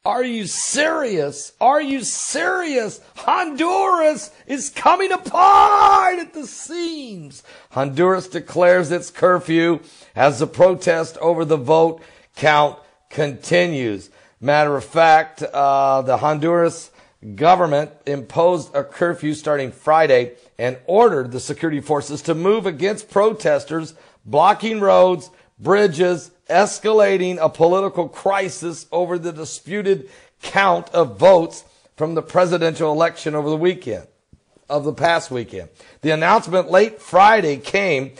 Are you serious? Are you serious? Honduras is coming apart at the seams. Honduras declares its curfew as the protest over the vote count continues. Matter of fact, the Honduras government imposed a curfew starting Friday and ordered the security forces to move against protesters, blocking roads, bridges, escalating a political crisis over the disputed count of votes from the presidential election over the past weekend. The announcement late Friday came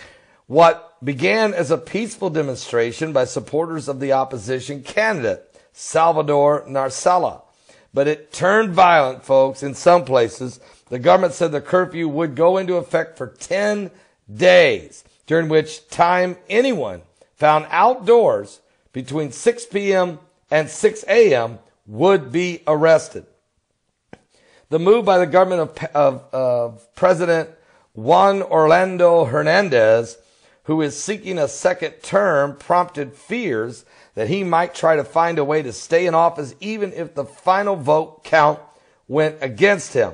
what began as a peaceful demonstration by supporters of the opposition candidate, Salvador Narcella. But it turned violent, folks, in some places. The government said the curfew would go into effect for 10 days, during which time anyone found outdoors between 6 p.m. and 6 a.m. would be arrested. The move by the government of President Juan Orlando Hernandez, who is seeking a second term, prompted fears that he might try to find a way to stay in office even if the final vote count went against him.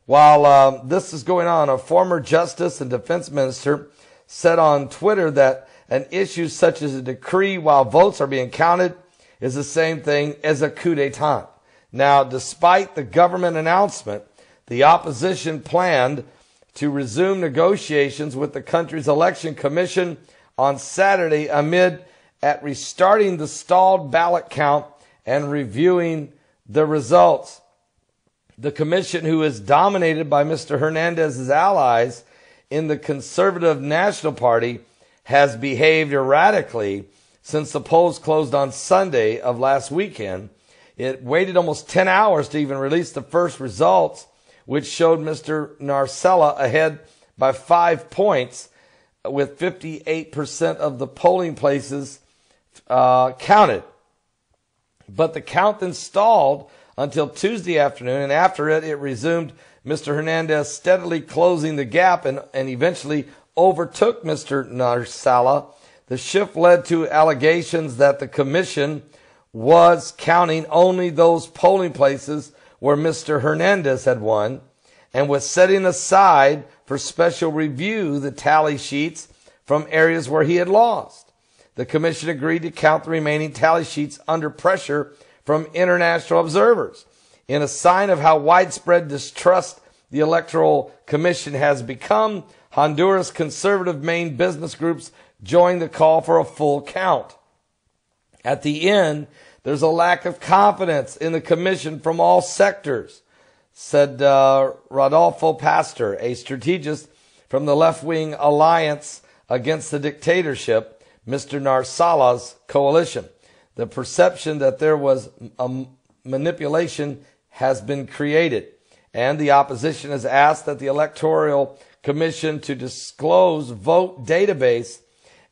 While this is going on, a former justice and defense minister said on Twitter that an issue such as a decree while votes are being counted is the same thing as a coup d'etat. Now, despite the government announcement, the opposition planned to resume negotiations with the country's election commission on Saturday amid at restarting the stalled ballot count and reviewing the results. The commission, who is dominated by Mr. Hernandez's allies in the Conservative National Party, has behaved erratically since the polls closed on Sunday of last weekend. It waited almost 10 hours to even release the first results, which showed Mr. Narcella ahead by 5 points, with 58% of the polling places counted. But the count then stalled until Tuesday afternoon, and after it resumed, Mr. Hernandez steadily closing the gap and eventually overtook Mr. Narcella. The shift led to allegations that the commission was counting only those polling places where Mr. Hernandez had won and was setting aside for special review the tally sheets from areas where he had lost. The commission agreed to count the remaining tally sheets under pressure from international observers. In a sign of how widespread distrust the Electoral Commission has become, Honduras conservative main business groups joined the call for a full count. At the end, there's a lack of confidence in the commission from all sectors, said Rodolfo Pastor, a strategist from the left-wing Alliance Against the Dictatorship, Mr. Narcella's coalition. The perception that there was a manipulation has been created, and the opposition has asked that the Electoral Commission to disclose vote database,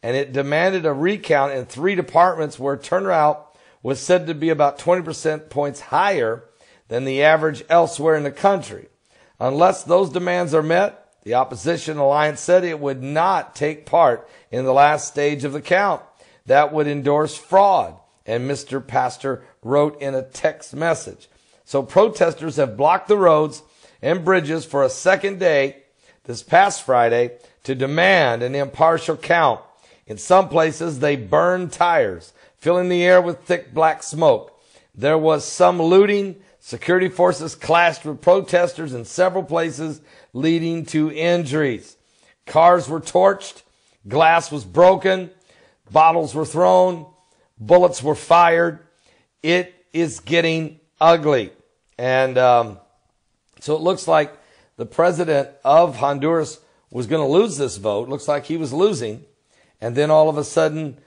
and it demanded a recount in 3 departments where turnout was said to be about 20% points higher than the average elsewhere in the country. Unless those demands are met, the opposition alliance said it would not take part in the last stage of the count. That would endorse fraud, and Mr. Pastor wrote in a text message. So protesters have blocked the roads and bridges for a second day this past Friday to demand an impartial count. In some places, they burned tires, filling the air with thick black smoke. There was some looting. Security forces clashed with protesters in several places, leading to injuries. Cars were torched, glass was broken, bottles were thrown, bullets were fired. It is getting ugly. And so it looks like the president of Honduras was going to lose this vote. Looks like he was losing. And then all of a sudden,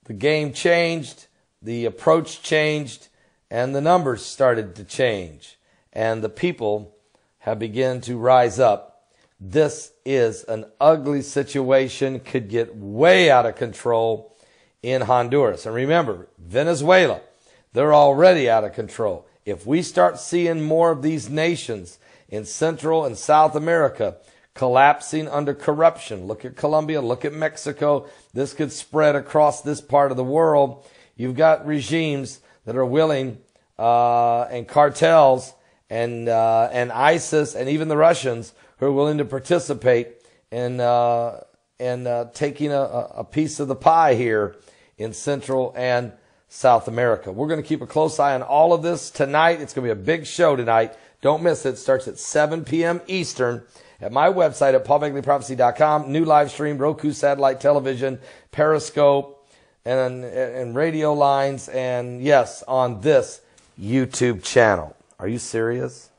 the game changed, the approach changed, and the numbers started to change. And the people have begun to rise up. This is an ugly situation, could get way out of control in Honduras. And remember, Venezuela, they're already out of control. If we start seeing more of these nations in Central and South America collapsing under corruption, look at Colombia, look at Mexico, this could spread across this part of the world. You've got regimes that are willing and cartels and ISIS and even the Russians who are willing to participate in taking a piece of the pie here in Central and South America. We're going to keep a close eye on all of this tonight. It's going to be a big show tonight. Don't miss it. It starts at 7 p.m. Eastern at my website at paulbegleyprophecy.com. New live stream, Roku satellite television, Periscope, and radio lines, and yes, on this YouTube channel. Are you serious?